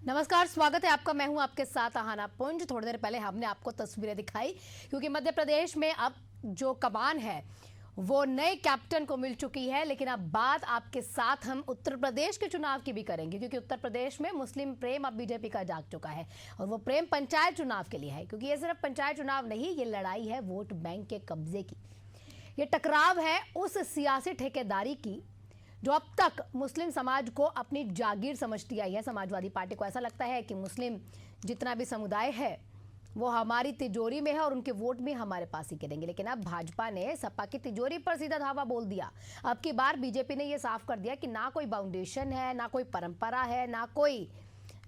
नमस्कार, स्वागत है आपका। मैं हूं आपके साथ आहाना पुंज। थोड़ी देर पहले हमने आपको तस्वीरें दिखाई क्योंकि मध्य प्रदेश में अब जो कमान है वो नए कैप्टन को मिल चुकी है। लेकिन अब बात आपके साथ हम उत्तर प्रदेश के चुनाव की भी करेंगे क्योंकि उत्तर प्रदेश में मुस्लिम प्रेम अब बीजेपी का जाग चुका है और वो प्रेम पंचायत चुनाव के लिए है, क्योंकि ये सिर्फ पंचायत चुनाव नहीं, ये लड़ाई है वोट बैंक के कब्जे की। ये टकराव है उस सियासी ठेकेदारी की जो अब तक मुस्लिम समाज को अपनी जागीर समझती आई है। समाजवादी पार्टी को ऐसा लगता है कि मुस्लिम जितना भी समुदाय है वो हमारी तिजोरी में है और उनके वोट भी हमारे पास ही गिरेंगे। लेकिन अब भाजपा ने सपा की तिजोरी पर सीधा धावा बोल दिया। अब की बार बीजेपी ने यह साफ कर दिया कि ना कोई फाउंडेशन है, ना कोई परंपरा है, ना कोई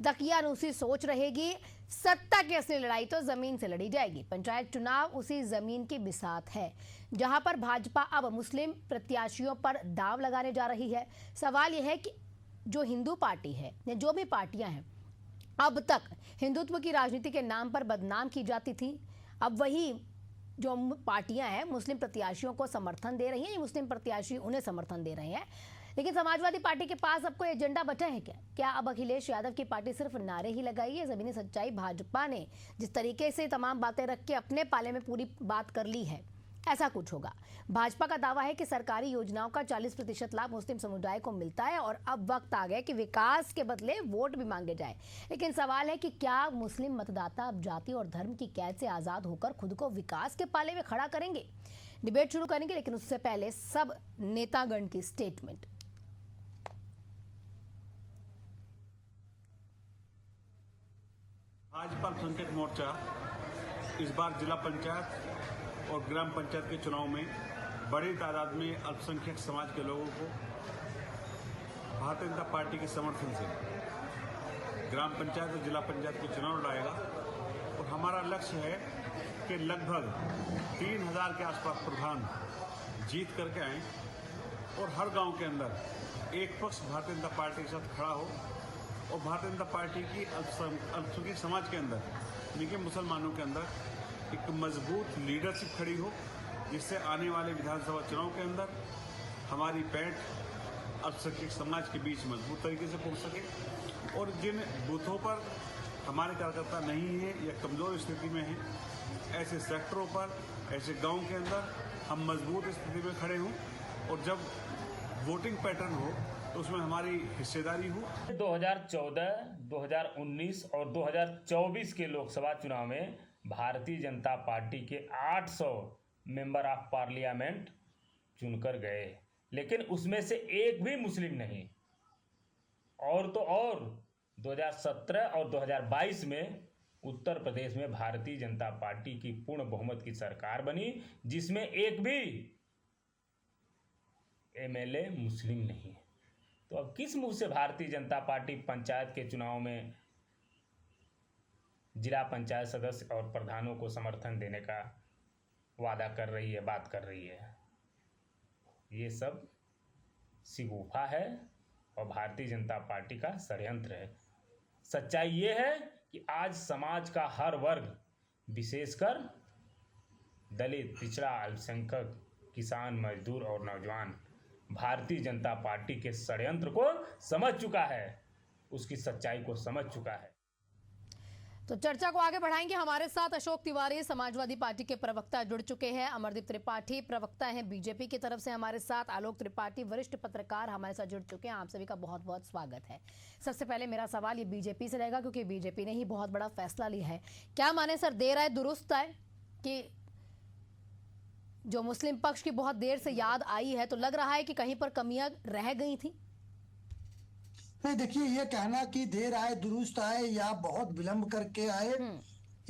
दकियानूसी सोच रहेगी। सत्ता की असली लड़ाई तो जमीन से लड़ी जाएगी। पंचायत चुनाव उसी जमीन की बिसात है जहां पर भाजपा अब मुस्लिम प्रत्याशियों पर दांव लगाने जा रही है। सवाल यह है कि जो हिंदू पार्टी है या जो भी पार्टियां हैं अब तक हिंदुत्व की राजनीति के नाम पर बदनाम की जाती थी, अब वही जो पार्टियां हैं मुस्लिम प्रत्याशियों को समर्थन दे रही हैं, ये मुस्लिम प्रत्याशी उन्हें समर्थन दे रहे हैं। लेकिन समाजवादी पार्टी के पास अब कोई एजेंडा बचा है क्या अब अखिलेश यादव की पार्टी सिर्फ नारे ही लगाई है? जमीनी सच्चाई भाजपा ने जिस तरीके से तमाम बातें रख के अपने पाले में पूरी बात कर ली है, ऐसा कुछ होगा। भाजपा का दावा है कि सरकारी योजनाओं का 40% लाभ मुस्लिम समुदाय को मिलता है और अब वक्त आ गया कि विकास के बदले वोट भी मांगे जाए। लेकिन सवाल है कि क्या मुस्लिम मतदाता अब जाति और धर्म की कैद से आजाद होकर खुद को विकास के पाले में खड़ा करेंगे? डिबेट शुरू करेंगे, लेकिन उससे पहले सब नेतागण की स्टेटमेंट। भाजपा अल्पसंख्यक मोर्चा इस बार जिला पंचायत और ग्राम पंचायत के चुनाव में बड़ी तादाद में अल्पसंख्यक समाज के लोगों को भारतीय जनता पार्टी के समर्थन से ग्राम पंचायत और जिला पंचायत के चुनाव लड़ाएगा। और हमारा लक्ष्य है कि लगभग 3000 के आसपास प्रधान जीत करके आए और हर गांव के अंदर एक पक्ष भारतीय जनता पार्टी के साथ खड़ा हो और भारतीय जनता पार्टी की अल्पसंख्यक समाज के अंदर यानी कि मुसलमानों के अंदर एक मजबूत लीडरशिप खड़ी हो, जिससे आने वाले विधानसभा चुनाव के अंदर हमारी पैठ अल्पसंख्यक समाज के बीच मजबूत तरीके से पहुंच सके। और जिन बूथों पर हमारे कार्यकर्ता नहीं है या कमज़ोर स्थिति में हैं, ऐसे सेक्टरों पर, ऐसे गांव के अंदर हम मजबूत स्थिति में खड़े हों और जब वोटिंग पैटर्न हो तो उसमें हमारी हिस्सेदारी हो। 2014, 2019 और 2024 के लोकसभा चुनाव में भारतीय जनता पार्टी के 800 मेंबर ऑफ पार्लियामेंट चुनकर गए, लेकिन उसमें से एक भी मुस्लिम नहीं। और तो और 2017 और 2022 में उत्तर प्रदेश में भारतीय जनता पार्टी की पूर्ण बहुमत की सरकार बनी, जिसमें एक भी एमएलए मुस्लिम नहीं। तो अब किस मुंह से भारतीय जनता पार्टी पंचायत के चुनाव में जिला पंचायत सदस्य और प्रधानों को समर्थन देने का वादा कर रही है, बात कर रही है? ये सब शिगुफा है और भारतीय जनता पार्टी का षड्यंत्र है। सच्चाई ये है कि आज समाज का हर वर्ग, विशेषकर दलित, पिछड़ा, अल्पसंख्यक, किसान, मजदूर और नौजवान भारतीय जनता पार्टी के षड्यंत्र को समझ चुका है, उसकी सच्चाई को समझ चुका है। तो चर्चा को आगे बढ़ाएंगे। हमारे साथ अशोक तिवारी समाजवादी पार्टी के प्रवक्ता जुड़ चुके हैं, अमरदीप त्रिपाठी प्रवक्ता हैं बीजेपी की तरफ से हमारे साथ, आलोक त्रिपाठी वरिष्ठ पत्रकार हमारे साथ जुड़ चुके हैं। आप सभी का बहुत बहुत स्वागत है। सबसे पहले मेरा सवाल ये बीजेपी से रहेगा क्योंकि बीजेपी ने ही बहुत बड़ा फैसला लिया है। क्या माने सर, देर आए दुरुस्त आए कि जो मुस्लिम पक्ष की बहुत देर से याद आई है तो लग रहा है कि कहीं पर कमियां रह गई थी? नहीं, देखिए, ये कहना कि देर आए दुरुस्त आए या बहुत विलंब करके आए,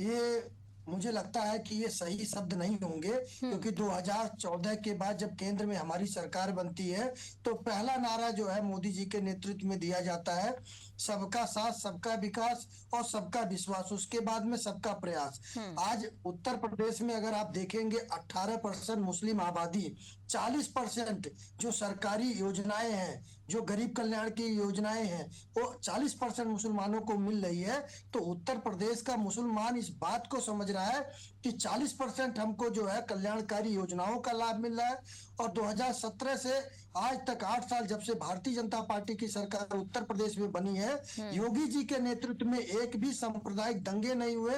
ये मुझे लगता है कि ये सही शब्द नहीं होंगे। क्योंकि 2014 के बाद जब केंद्र में हमारी सरकार बनती है तो पहला नारा जो है मोदी जी के नेतृत्व में दिया जाता है, सबका साथ, सबका विकास और सबका विश्वास। उसके बाद में सबका प्रयास। आज उत्तर प्रदेश में अगर आप देखेंगे 18% मुस्लिम आबादी, 40% जो सरकारी योजनाएं हैं, जो गरीब कल्याण की योजनाएं हैं, वो 40% मुसलमानों को मिल रही है। तो उत्तर प्रदेश का मुसलमान इस बात को समझ रहा है कि 40% हमको जो है कल्याणकारी योजनाओं का लाभ मिल रहा है। और 2017 से आज तक 8 साल जब से भारतीय जनता पार्टी की सरकार उत्तर प्रदेश में बनी है, योगी जी के नेतृत्व में एक भी सांप्रदायिक दंगे नहीं हुए।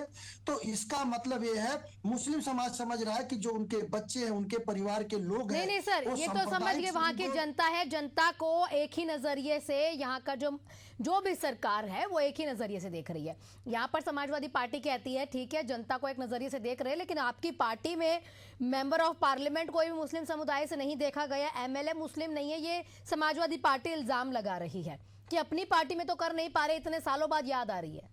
तो इसका मतलब ये है, मुस्लिम समाज समझ रहा है कि जो उनके बच्चे हैं, उनके परिवार के लोग हैं, नहीं नहीं सर, वो ये तो समझ सांप्रदायिक गए वहां की समझो। जनता है। जनता को एक ही नजरिए से यहाँ का जो भी सरकार है वो एक ही नजरिए से देख रही है। यहाँ पर समाजवादी पार्टी कहती है ठीक है, जनता को एक नजरिए से देख रहे हैं, लेकिन आपकी पार्टी में मेंबर ऑफ पार्लियामेंट कोई भी मुस्लिम समुदाय से नहीं देखा गया, एमएलए मुस्लिम नहीं है। ये समाजवादी पार्टी इल्जाम लगा रही है कि अपनी पार्टी में तो कर नहीं पा रहे, इतने सालों बाद याद आ रही है।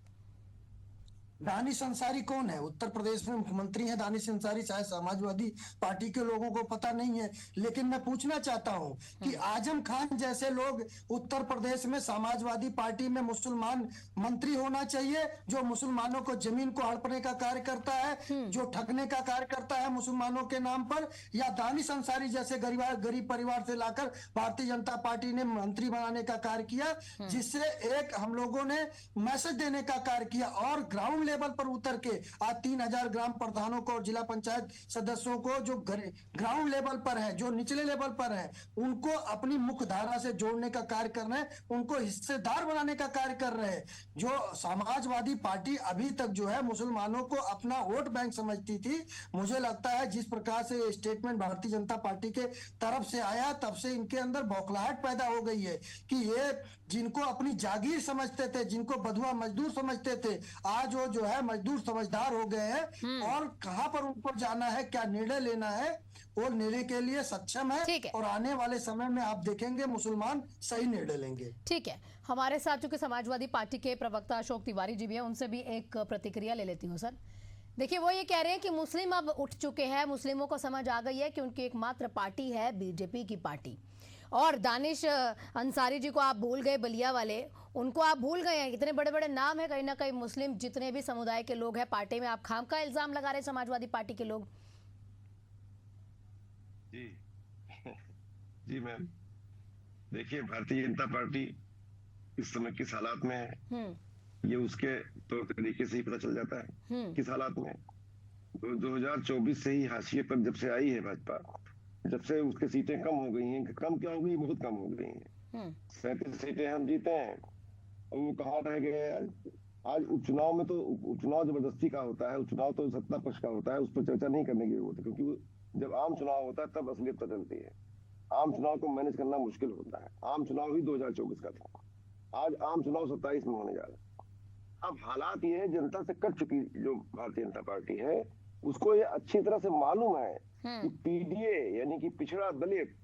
दानिश अंसारी कौन है? उत्तर प्रदेश में मुख्यमंत्री हैं दानिश अंसारी। शायद समाजवादी पार्टी के लोगों को पता नहीं है, लेकिन मैं पूछना चाहता हूं कि आजम खान जैसे लोग उत्तर प्रदेश में समाजवादी पार्टी में मुसलमान मंत्री होना चाहिए, जो मुसलमानों को जमीन को हड़पने का कार्य करता है, जो ठगने का कार्य करता है मुसलमानों के नाम पर, या दानिश अंसारी जैसे गरीब परिवार से लाकर भारतीय जनता पार्टी ने मंत्री बनाने का कार्य किया, जिससे एक हम लोगों ने मैसेज देने का कार्य किया। और ग्राउंड लेवल पर उतर के आज 3000 ग्राम प्रधानों को और जिला पंचायत सदस्यों को जो ग्राउंड लेवल पर है, जो निचले लेवल पर है, उनको अपनी मुख्य धारा से जोड़ने का कार्य कर रहे हैं, उनको हिस्सेदार बनाने का कार्य कर रहे हैं। जो समाजवादी पार्टी अभी तक जो है मुसलमानों को अपना वोट बैंक समझती थी, मुझे लगता है जिस प्रकार से स्टेटमेंट भारतीय जनता पार्टी के तरफ से आया, तब से इनके अंदर बौखलाहट पैदा हो गई है कि ये जिनको अपनी जागीर समझते थे, जिनको बधुआ मजदूर समझते थे, आज वो जो है मजदूर समझदार हो गए हैं। और कहां पर उनको जाना है, क्या निर्णय लेना है, वो निर्णय के लिए सक्षम है। और आने वाले समय में आप देखेंगे मुसलमान सही निर्णय लेंगे। ठीक है, हमारे साथ चूंकि समाजवादी पार्टी के प्रवक्ता अशोक तिवारी जी भी हैं, उनसे भी एक प्रतिक्रिया ले लेती हूँ। सर देखिए, वो ये कह रहे हैं कि मुस्लिम अब उठ चुके हैं, मुस्लिमों को समझ आ गई है कि उनकी एकमात्र पार्टी है बीजेपी की पार्टी। और दानिश अंसारी जी को आप भूल गए, बलिया वाले, उनको आप भूल गए हैं। इतने बड़े बड़े नाम है, कहीं ना कहीं मुस्लिम जितने भी समुदाय के लोग हैं पार्टी में, आप खाम का इल्जाम लगा रहे हैं समाजवादी पार्टी के लोग। जी जी मैम, देखिए भारतीय जनता पार्टी इस समय किस हालात में है ये उसके तौर तरीके से ही पता चल जाता है किस हालात में। 2024 से ही हाशिए पर जब से आई है भाजपा, जब से उसके सीटें कम हो गई हैं, कम क्या हो गई, बहुत कम हो गई हैं। 37 सीटें हम जीते हैं और वो कहाँ रह गए आज उपचुनाव में। तो उपचुनाव जबरदस्ती का होता है, उपचुनाव तो सत्ता पक्ष का होता है, उस पर चर्चा नहीं करने की जरूरत है, क्योंकि जब आम चुनाव होता है तब असलियत पता चलती है। आम चुनाव को मैनेज करना मुश्किल होता है। आम चुनाव ही 2024 का था, आज आम चुनाव 27 में होने जा रहा है। अब हालात ये है, जनता से कट चुकी जो भारतीय जनता पार्टी है, उसको ये अच्छी तरह से मालूम है कि पीडीए यानी कि पिछड़ा दलित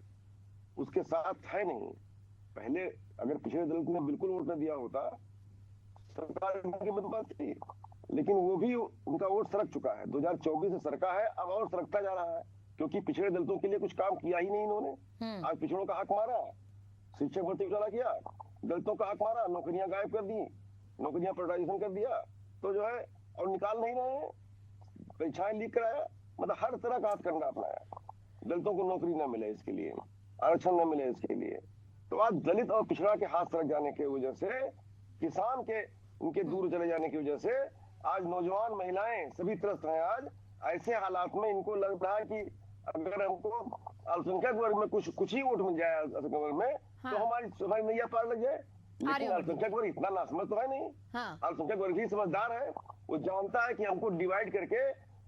उसके साथ है नहीं। पहले अगर पिछड़े दलित ने बिल्कुल वोट न दिया होता, सरकार की बात थी, लेकिन वो भी उनका वोट सरक चुका है। 2024 से सरका है, अब और सरकता जा रहा है, क्योंकि पिछड़े दलितों के लिए कुछ काम किया ही नहीं इन्होंने। आज पिछड़ों का हक मारा, शिक्षक भर्ती घोटाला किया, दलितों का हक मारा, नौकरियां गायब कर दी, नौकरियां प्राइवेटाइजेशन कर दिया, तो जो है और निकाल नहीं रहे हैं, परीक्षाएं लीक कराया, मतलब हर तरह का हथकंडा अपनाया। दलितों को नौकरी न मिले इसके लिए, आरक्षण न मिले इसके लिए। तो आज दलित और पिछड़ा के हाथ सरक जाने की वजह से, किसान के उनके दूर चले जाने की वजह से आज नौजवान महिलाएं सभी त्रस्त हैं। आज ऐसे हालात में इनको लग रहा है कि अगर हमको अल्पसंख्यक वर्ग में कुछ ही वोट मिल जाए अल्पसंख्यक वर्ग में, तो हमारी नैया पार लग जाए। लेकिन अल्पसंख्यक वर्ग इतना नासमझ तो है नहीं। अल्पसंख्यक वर्ग ही समझदार है, वो जानता है कि हमको डिवाइड करके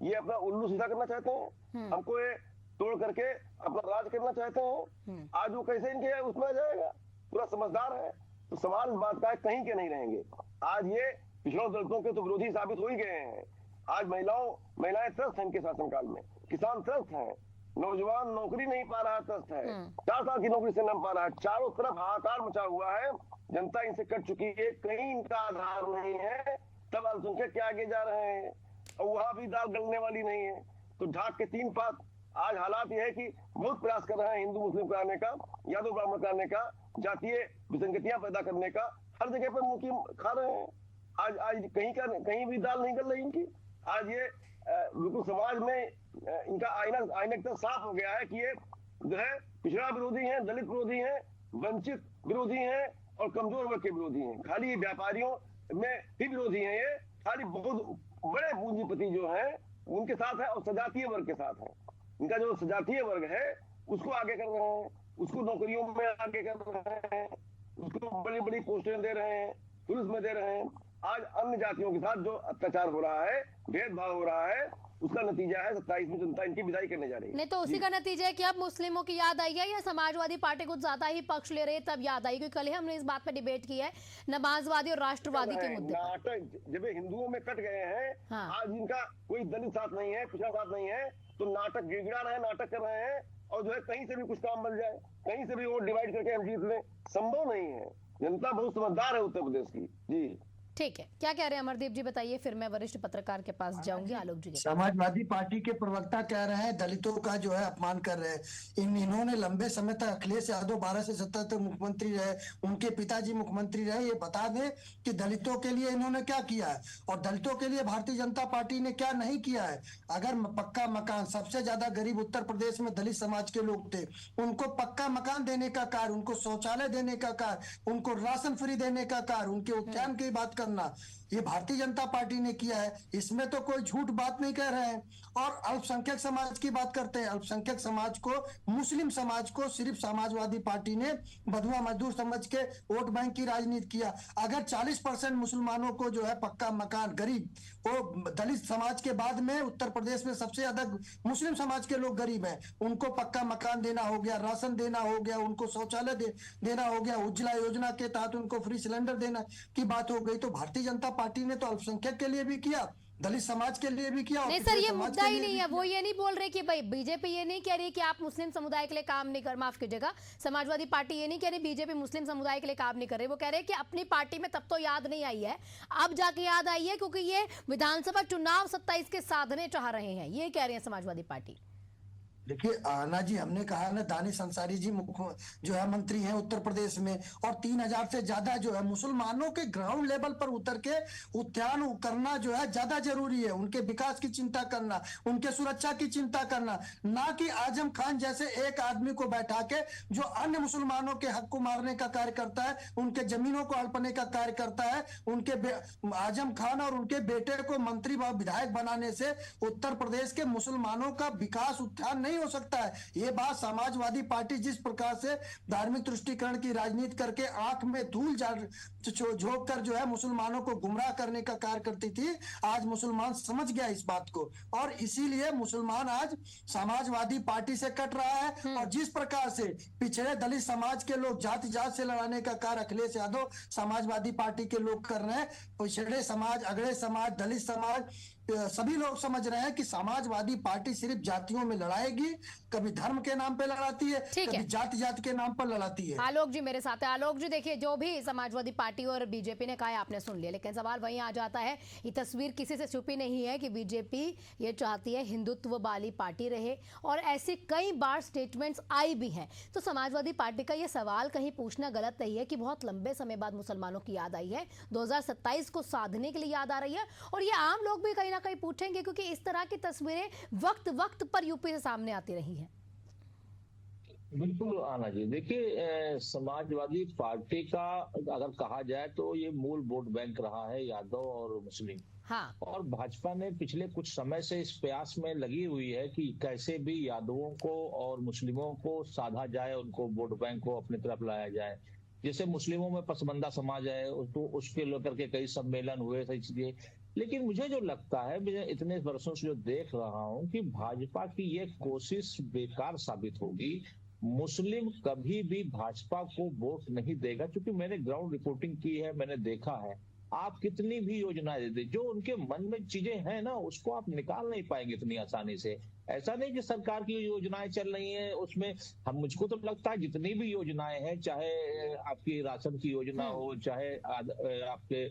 ये अपना उल्लू सीधा करना चाहते हैं, हमको ये तोड़ करके अपना राज करना चाहते हैं। आज वो कैसे इनके उसमें आ जाएगा, पूरा समझदार है। तो सवाल इस बात का है, कहीं के नहीं रहेंगे। आज ये पिछड़ों दलितों के तो विरोधी साबित हो ही गए हैं। आज महिलाएं त्रस्त हैं इनके शासनकाल में, किसान त्रस्त हैं, नौजवान नौकरी नहीं पा रहा, त्रस्त है, 4 साल की नौकरी से न पा रहा है, चारों तरफ हाहाकार मचा हुआ है, जनता इनसे कट चुकी है, कहीं इनका आधार नहीं है। तब अल्पसंख्यक के आगे जा रहे हैं और वहां भी दाल गलने वाली नहीं है, तो ढाक के 3 पात। आज हालात यह है कि बहुत प्रयास कर रहे हैं हिंदू मुस्लिम कराने का, यादव ब्राह्मण कराने का, जातीय विसंगतियां पैदा करने का, हर जगह पर मुंह की खा रहे हैं। आज कहीं भी दाल नहीं गल रही इनकी। आज ये बिल्कुल समाज में इनका आईना तक साफ हो गया है कि ये जो है पिछड़ा विरोधी है, दलित विरोधी है, वंचित विरोधी है और कमजोर वर्ग के विरोधी हैं। खाली व्यापारियों में ही विरोधी हैं, ये खाली बहुत बड़े पूंजीपति जो हैं उनके साथ है और सजातीय वर्ग के साथ है। इनका जो सजातीय वर्ग है उसको आगे कर रहे हैं। उसको नौकरियों में आगे कर रहे हैं, उसको बड़ी बड़ी पोस्टें दे रहे हैं, पुलिस में दे रहे हैं। आज अन्य जातियों के साथ जो अत्याचार हो रहा है, भेदभाव हो रहा है, उसका नतीजा है 27 में जनता इनकी विदाई करने जा रही है। नहीं तो उसी का नतीजा है कि अब मुस्लिमों की याद आई है या समाजवादी पार्टी कुछ ज्यादा ही पक्ष ले रही है तब याद आई? क्योंकि कल ही हमने इस बात पर डिबेट की है नमाजवादी और राष्ट्रवादी के मुद्दे पर। नाटक जब हिंदुओं में कट गए हैं, हाँ। आज इनका कोई दलित साथ नहीं है, पिछड़ा साथ नहीं है, तो नाटक गिड़गिड़ा रहे हैं, नाटक कर रहे हैं, और जो है कहीं से भी कुछ काम बन जाए, कहीं से भी वो डिवाइड करके हम जीत लें, संभव नहीं है। जनता बहुत समझदार है उत्तर प्रदेश की। जी ठीक है, क्या कह रहे हैं अमरदीप जी, बताइए, फिर मैं वरिष्ठ पत्रकार के पास जाऊंगी। आलोक जी समाजवादी पार्टी के प्रवक्ता कह रहे हैं दलितों का जो है अपमान कर रहे हैं। इन्होंने लंबे समय तक अखिलेश यादव 12 से 17 तक मुख्यमंत्री रहे, उनके पिताजी मुख्यमंत्री रहे। ये बता दें कि दलितों के लिए इन्होंने क्या किया है और दलितों के लिए भारतीय जनता पार्टी ने क्या नहीं किया है। अगर पक्का मकान, सबसे ज्यादा गरीब उत्तर प्रदेश में दलित समाज के लोग थे, उनको पक्का मकान देने का कार्य, उनको शौचालय देने का कार्य, उनको राशन फ्री देने का कार्य, उनके उत्थान की बात करना, ये भारतीय जनता पार्टी ने किया है। इसमें तो कोई झूठ बात नहीं कह रहे हैं। और अल्पसंख्यक समाज की बात करते हैं, अल्पसंख्यक समाज को, मुस्लिम समाज को सिर्फ समाजवादी पार्टी ने बधुआ मजदूर समझ के वोट बैंक की राजनीति किया। अगर 40% मुसलमानों को जो है पक्का मकान, गरीब, वो दलित समाज के बाद में उत्तर प्रदेश में सबसे ज्यादा मुस्लिम समाज के लोग गरीब हैं, उनको पक्का मकान देना हो गया, राशन देना हो गया, उनको शौचालय देना हो गया, उज्ज्वला योजना के तहत उनको फ्री सिलेंडर देना की बात हो गई। तो भारतीय जनता पार्टी ने तो अल्पसंख्यक के लिए भी किया, दलित समाज के लिए भी किया। नहीं सर, ये मुद्दा ही नहीं है। वो ये नहीं बोल रहे कि भाई बीजेपी ये नहीं कह रही कि आप मुस्लिम समुदाय के लिए काम नहीं कर, माफ कीजिएगा, समाजवादी पार्टी ये नहीं कह रही बीजेपी मुस्लिम समुदाय के लिए काम नहीं कर रही। वो कह रहे हैं कि अपनी पार्टी में तब तो याद नहीं आई है, अब जाके याद आई है क्योंकि ये विधानसभा चुनाव 27 के साधने चाह रहे हैं, ये कह रहे हैं समाजवादी पार्टी। देखिए आना जी, हमने कहा ना, दानिश अंसारी जी जो है मंत्री हैं उत्तर प्रदेश में, और 3000 से ज्यादा जो है मुसलमानों के ग्राउंड लेवल पर उतर के उत्थान करना जो है ज्यादा जरूरी है। उनके विकास की चिंता करना, उनके सुरक्षा की चिंता करना, ना कि आजम खान जैसे एक आदमी को बैठा के जो अन्य मुसलमानों के हक को मारने का कार्य करता है, उनके जमीनों को हड़पने का कार्य करता है। आजम खान और उनके बेटे को मंत्री व विधायक बनाने से उत्तर प्रदेश के मुसलमानों का विकास उत्थान नहीं हो सकता है। ये बात समाजवादी पार्टी जिस प्रकार से धार्मिक तुष्टीकरण की राजनीति करके आंख में धूल झोंक कर जो है मुसलमानों को गुमराह करने का कार्य करती थी, आज मुसलमान समझ गया इस बात को, और इसीलिए मुसलमान आज समाजवादी पार्टी से कट रहा है। और जिस प्रकार से पिछड़े दलित समाज के लोग जाति जात से लड़ाने का कार्य अखिलेश यादव समाजवादी पार्टी के लोग कर रहे हैं, पिछड़े समाज, अगड़े समाज, दलित समाज, सभी लोग समझ रहे हैं कि समाजवादी पार्टी सिर्फ जातियों में लड़ाएगी, कभी धर्म के नाम पे लड़ाती है, कभी जाति के नाम पर लड़ाती है। आलोक जी मेरे साथ है। आलोक जी देखिए, जो भी समाजवादी पार्टी और बीजेपी ने कहा है आपने सुन लिया, लेकिन सवाल वहीं आ जाता है, ये तस्वीर किसी से छुपी नहीं है कि बीजेपी ये चाहती है हिंदुत्व वाली पार्टी रहे, और ऐसी कई बार स्टेटमेंट्स आई भी हैं। तो समाजवादी पार्टी का ये सवाल कहीं पूछना गलत नहीं है कि बहुत लंबे समय बाद मुसलमानों की याद आई है, 2027 को साधने के लिए याद आ रही है, और ये आम लोग भी कहीं ना कहीं पूछेंगे क्योंकि इस तरह की तस्वीरें वक्त वक्त पर यूपी से सामने आती रही है। बिल्कुल आना जी, देखिए समाजवादी पार्टी का अगर कहा जाए तो ये मूल वोट बैंक रहा है यादव और मुस्लिम। हाँ। और भाजपा ने पिछले कुछ समय से इस प्रयास में लगी हुई है कि कैसे भी यादवों को और मुस्लिमों को साधा जाए, उनको वोट बैंक को अपनी तरफ लाया जाए। जैसे मुस्लिमों में पसमंदा समाज है, तो उसके लेकर के कई सम्मेलन हुए थे इसलिए। लेकिन मुझे जो लगता है, मैं इतने वर्षों से जो देख रहा हूं कि भाजपा की ये कोशिश बेकार साबित होगी। मुस्लिम कभी भी भाजपा को वोट नहीं देगा, क्योंकि मैंने ग्राउंड रिपोर्टिंग की है, मैंने देखा है, आप कितनी भी योजनाएं दे दे, जो उनके मन में चीजें हैं ना, उसको आप निकाल नहीं पाएंगे इतनी आसानी से। ऐसा नहीं कि सरकार की योजनाएं चल रही हैं उसमें हम, मुझको तो लगता है जितनी भी योजनाएं हैं, चाहे आपकी राशन की योजना हो, चाहे आपके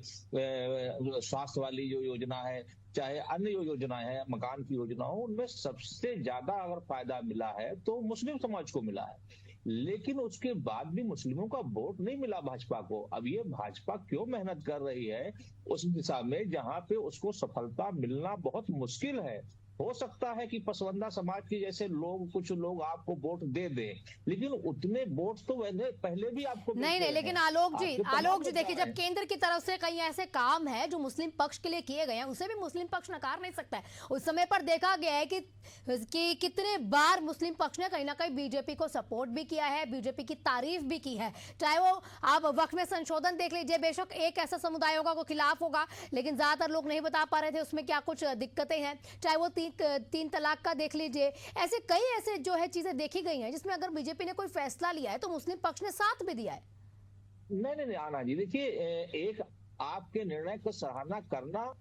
स्वास्थ्य वाली जो योजना है, चाहे अन्य योजनाएं हैं, मकान की योजना हो, उनमें सबसे ज्यादा अगर फायदा मिला है तो मुस्लिम समाज को मिला है। लेकिन उसके बाद भी मुस्लिमों का वोट नहीं मिला भाजपा को। अब ये भाजपा क्यों मेहनत कर रही है उस दिशा में जहां पे उसको सफलता मिलना बहुत मुश्किल है। हो सकता है कि पसवंदा समाज के जैसे लोग, कुछ लोग आपको वोट दे दें, लेकिन उतने वोट तो पहले भी आपको नहीं नहीं, लेकिन आलोक जी देखिए, जब केंद्र की तरफ से कई ऐसे काम है जो मुस्लिम पक्ष के लिए किए गए हैं, उसे भी मुस्लिम पक्ष नकार नहीं सकता है। उस समय पर देखा गया है कि कितने बार मुस्लिम पक्ष ने कहीं ना कहीं बीजेपी को सपोर्ट भी किया है, बीजेपी की तारीफ भी की है। चाहे वो आप वक्त में संशोधन देख लीजिए, बेशक एक ऐसा समुदाय होगा वो खिलाफ होगा, लेकिन ज्यादातर लोग नहीं बता पा रहे थे उसमें क्या कुछ दिक्कतें हैं। चाहे वो तीन तलाक का देख लीजिए, ऐसे कई ऐसे जो है चीजें देखी गई हैं जिसमें अगर बीजेपी ने कोई फैसला लिया है तो मुस्लिम पक्ष ने साथ भी दिया है। नहीं आना जी, देखिए, एक आपके निर्णय को सराहना करना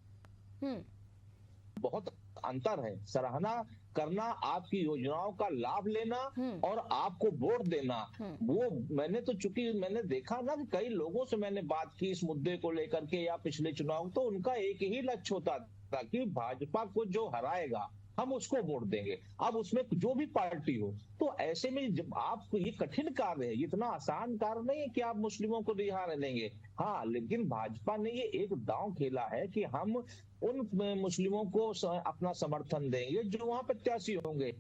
बहुत अंतर है। सराहना करना, आपकी योजनाओं का लाभ लेना और आपको वोट देना, वो मैंने देखा ना कि कई लोगों से मैंने बात की इस मुद्दे को लेकर के या पिछले चुनाव, तो उनका एक ही लक्ष्य होता था कि भाजपा को जो हराएगा हम उसको वोट देंगे, अब उसमें जो भी पार्टी हो। तो ऐसे में जब आपको ये कठिन कार्य है, इतना आसान कार्य नहीं है कि आप मुस्लिमों को रिहा लेंगे। हाँ, लेकिन भाजपा ने ये एक दांव खेला है कि हम उन मुस्लिमों को अपना समर्थन देंगे जो वहां प्रत्याशी होंगे,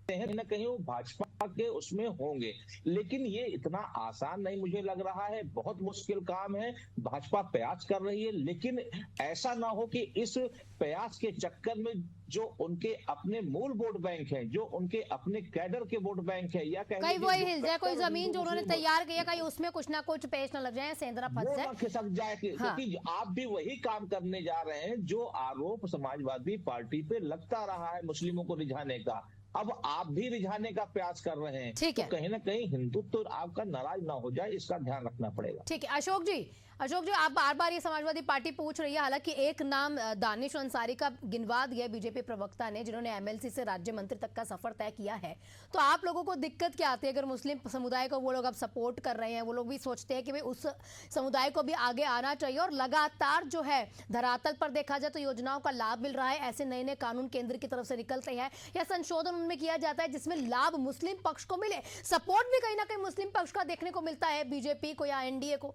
कहीं ना कहीं वो भाजपा के उसमें होंगे। लेकिन ये इतना आसान नहीं मुझे लग रहा है, बहुत मुश्किल काम है। भाजपा प्रयास कर रही है, लेकिन ऐसा ना हो कि इस प्रयास के चक्कर में जो उनके अपने मूल वोट बैंक है, जो उनके अपने कैडर के वोट बैंक है, या कहीं वही हिल जाए, कोई जमीन जो उन्होंने तैयार की है कहीं उसमें कुछ ना कुछ पेश न लग जाए, सेंधरा फंस जाए, खिसक जाए। क्योंकि आप भी वही काम करने जा रहे हैं जो आरोप समाजवादी पार्टी पे लगता रहा है मुस्लिमों को रिझाने का, अब आप भी रिझाने का प्रयास कर रहे हैं। ठीक है, तो कहीं ना कहीं हिंदुत्व तो आपका नाराज ना हो जाए, इसका ध्यान रखना पड़ेगा। ठीक है अशोक जी, आप बार बार ये समाजवादी पार्टी पूछ रही है, हालांकि एक नाम दानिश अंसारी का गिनवा दिया बीजेपी प्रवक्ता ने, जिन्होंने एमएलसी से राज्य मंत्री तक का सफर तय किया है। तो आप लोगों को दिक्कत क्या आती है अगर मुस्लिम समुदाय को वो लोग अब सपोर्ट कर रहे हैं, वो लोग भी सोचते हैं कि भाई उस समुदाय को भी आगे आना चाहिए, और लगातार जो है धरातल पर देखा जाए तो योजनाओं का लाभ मिल रहा है, ऐसे नए नए कानून केंद्र की तरफ से निकलते हैं या संशोधन उनमें किया जाता है जिसमें लाभ मुस्लिम पक्ष को मिले, सपोर्ट भी कहीं ना कहीं मुस्लिम पक्ष का देखने को मिलता है बीजेपी को या एनडीए को?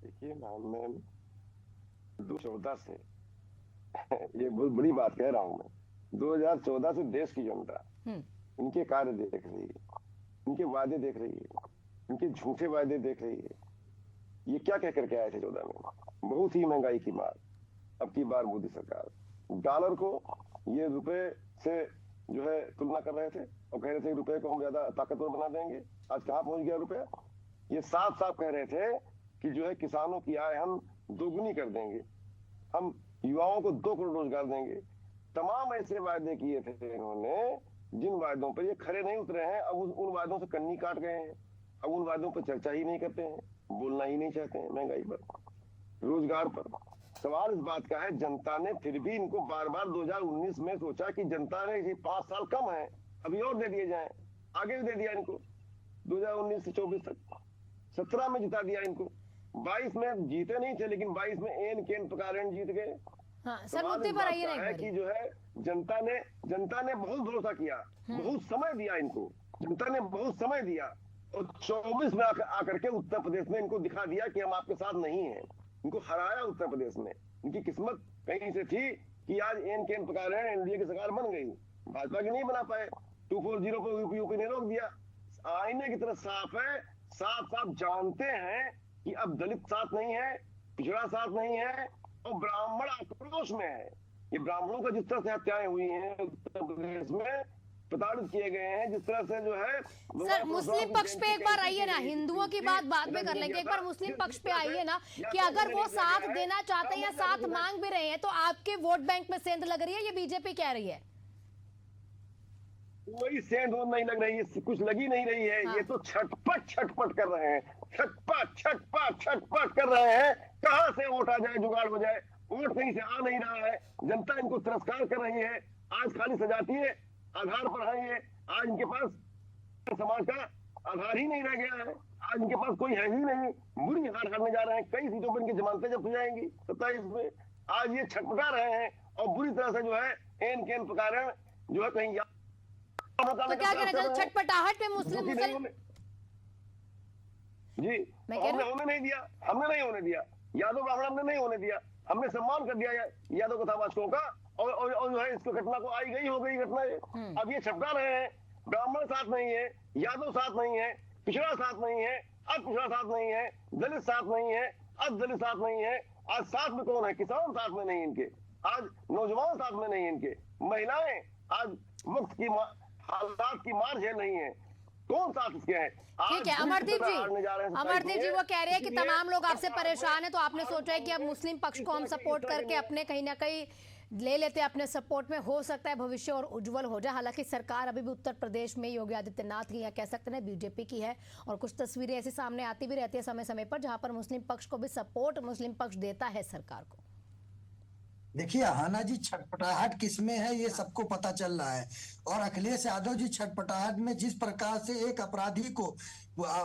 देखिए मैं 2014 से ये बहुत बड़ी बात कह रहा हूं मैं, 2014 से देश की जनता इनके कार्य देख रही है, इनके वादे देख रही है, इनके झूठे वादे देख रही है। ये क्या कह करके आए थे 14 में? बहुत ही महंगाई की मार। अब की बार मोदी सरकार डॉलर को ये रुपए से जो है तुलना कर रहे थे और कह रहे थे रुपए को हम ज्यादा ताकतवर बना देंगे। आज कहाँ पहुंच गया रुपया? ये साफ साफ कह रहे थे कि जो है किसानों की आय हम दोगुनी कर देंगे, हम युवाओं को 2 करोड़ रोजगार देंगे। तमाम ऐसे वायदे किए थे इन्होंने जिन वायदों पर ये खरे नहीं उतरे हैं। अब उन वायदों से कन्नी काट गए हैं, अब उन वायदों पर चर्चा ही नहीं करते हैं, बोलना ही नहीं चाहते हैं। महंगाई पर, रोजगार पर सवाल इस बात का है, जनता ने फिर भी इनको बार बार 2019 में सोचा कि जनता ने 5 साल कम है, अभी और दे दिए जाए, आगे भी दे दिया इनको 2019 से 24 तक। 17 में जिता दिया इनको, 22 में जीते नहीं थे लेकिन 22 में एन केन प्रकार जीत गए। हाँ, सर मुद्दे पर आइए है कि जो है जनता ने बहुत भरोसा किया, बहुत समय दिया इनको, जनता ने बहुत समय दिया और 24 में आकर के उत्तर प्रदेश में इनको दिखा दिया कि हम आपके साथ नहीं हैं। इनको हराया उत्तर प्रदेश में। इनकी किस्मत कहीं से थी कि आज एन केन प्रकार एनडीए की सरकार बन गई, भाजपा की नहीं बना पाए। 240 पर यूपी ने रोक दिया। आईने की तरह साफ है, साफ साफ जानते हैं कि अब दलित साथ नहीं है, पिछड़ा साथ नहीं है और ब्राह्मण आक्रोश में है। ये ब्राह्मणों का जिस तरह से हत्याएं हुई हैं उत्तर प्रदेश में, प्रताड़ित किए गए हैं जिस तरह से जो है। सर मुस्लिम पक्ष पे एक बार आइए ना, हिंदुओं की बात बाद में कर लेंगे, एक बार मुस्लिम पक्ष पे आइए ना कि अगर वो साथ देना चाहते हैं या साथ मांग भी रहे हैं तो आपके वोट बैंक में सेंध लग रही है, ये बीजेपी कह रही है। कोई सेंध नहीं लग रही है, कुछ लगी नहीं रही है। हाँ। ये तो छटपट कर रहे हैं, छटपट कर रहे हैं। कहां से वोट आ जाए, जुगाड़ हो जाए, वोट कहीं से आ नहीं रहा है। जनता इनको तिरस्कार कर रही है। आज खाली सजाती है आधार पर है, ये आज इनके पास समाज का आधार ही नहीं रह गया है। आज इनके पास कोई है ही नहीं, बुरी हार हारने जा रहे हैं। कई सीटों पर इनकी जमानतें जब्त हो जाएंगी 27 में। आज ये छटपटा रहे हैं और बुरी तरह से जो है एन केन प्रकार जो है कहीं तो क्या कहना चाहिए छटपटाहट में मुस्लिम जी हमने होने नहीं दिया, यादव ब्राह्मण हमने नहीं होने दिया। हमने सम्मान कर दिया यादव कथावाचकों का, और जो है इसको घटना को आई गई हो गई घटना ये। अब ये छपटा रहे हैं, ब्राह्मण साथ नहीं है, यादव साथ नहीं है, पिछड़ा साथ नहीं है, अब पिछड़ा साथ नहीं है, दलित साथ नहीं है, अब दलित साथ नहीं है। आज साथ में कौन है? किसान साथ में नहीं इनके, आज नौजवान साथ में नहीं इनके, महिलाएं आज वक्त की हालात की मार झेल रही है, कौन साथ इसके है? ठीक है अमरदीप जी वो कह रहे हैं कि तमाम लोग आपसे परेशान है, तो आपने सोचा है कि अब मुस्लिम पक्ष को हम सपोर्ट करके अपने कहीं ना कहीं ले लेते हैं अपने सपोर्ट में, हो सकता है भविष्य और उज्जवल हो जाए। हालांकि सरकार अभी भी उत्तर प्रदेश में योगी आदित्यनाथ की, या कह सकते हैं बीजेपी की है, और कुछ तस्वीरें ऐसी सामने आती भी रहती है समय समय पर जहां पर मुस्लिम पक्ष को भी सपोर्ट मुस्लिम पक्ष देता है सरकार को। देखिए हाना जी, छटपटाहट किसमें है ये सबको पता चल रहा है, और अखिलेश यादव जी छटपटाहट में जिस प्रकार से एक अपराधी को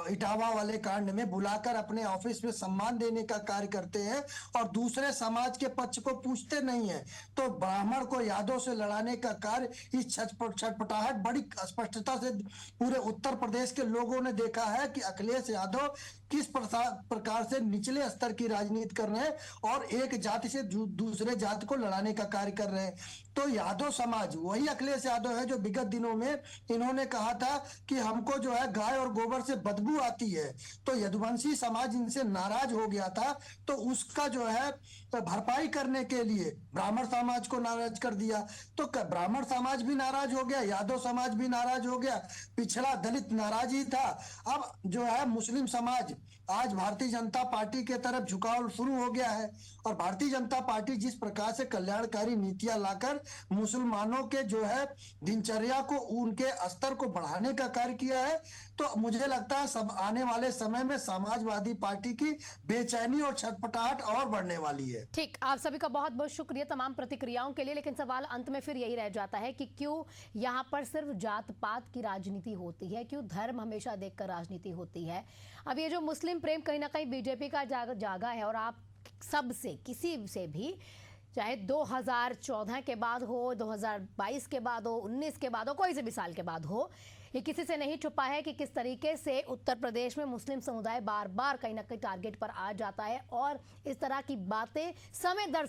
इटावा वाले कांड में बुलाकर अपने ऑफिस में सम्मान देने का कार्य करते हैं और दूसरे समाज के पक्ष को पूछते नहीं है, तो ब्राह्मण को यादव से लड़ाने का कार्य, इस छटपटाहट बड़ी स्पष्टता से पूरे उत्तर प्रदेश के लोगों ने देखा है कि अखिलेश यादव किस प्रकार से निचले स्तर की राजनीति कर रहे हैं और एक जाति से दूसरे जाति को लड़ाने का कार्य कर रहे हैं। तो यादव समाज वही अखिलेश यादव है जो विगत दिनों में इन्होंने कहा था कि हमको जो है गाय और गोबर से बदबू आती है, तो यदुवंशी समाज इनसे नाराज हो गया था, तो उसका जो है भरपाई करने के लिए ब्राह्मण समाज को नाराज कर दिया। तो ब्राह्मण समाज भी नाराज हो गया, यादव समाज भी नाराज हो गया, पिछड़ा दलित नाराज ही था। अब जो है मुस्लिम समाज आज भारतीय जनता पार्टी के तरफ झुकाव शुरू हो गया है, और भारतीय जनता पार्टी जिस प्रकार से कल्याणकारी नीतियां लाकर मुसलमानों के जो है दिनचर्या को, उनके स्तर को बढ़ाने का कार्य किया है, तो मुझे लगता है सब आने वाले समय में समाजवादी पार्टी की बेचैनी और छटपटाहट और बढ़ने वाली है। ठीक, आप सभी का बहुत बहुत शुक्रिया तमाम प्रतिक्रियाओं के लिए, लेकिन सवाल अंत में फिर यही रह जाता है कि क्यों यहाँ पर सिर्फ जात पात की राजनीति होती है, क्यों धर्म हमेशा देखकर राजनीति होती है। अब ये जो मुस्लिम प्रेम कहीं ना कहीं बीजेपी का जागा है, और आप सबसे किसी से भी चाहे 2014 के बाद हो, 2022 के बाद हो, 19 के बाद हो, कोई से भी साल के बाद हो, ये किसी से नहीं छुपा है कि किस तरीके से उत्तर प्रदेश में मुस्लिम समुदाय बार बार कहीं ना कहीं टारगेट पर आ जाता है, और इस तरह की बातें समय दर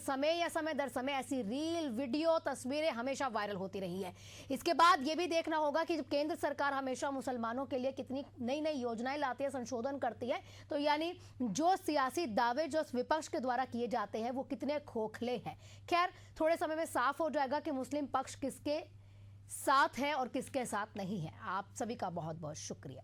समय ऐसी रील, वीडियो, तस्वीरें हमेशा वायरल होती रही है। इसके बाद ये भी देखना होगा कि जब केंद्र सरकार हमेशा मुसलमानों के लिए कितनी नई नई योजनाएं लाती है, संशोधन करती है, तो यानी जो सियासी दावे जो विपक्ष के द्वारा किए जाते हैं वो कितने खोखले हैं। खैर, थोड़े समय में साफ हो जाएगा कि मुस्लिम पक्ष किसके साथ है और किसके साथ नहीं है। आप सभी का बहुत बहुत शुक्रिया।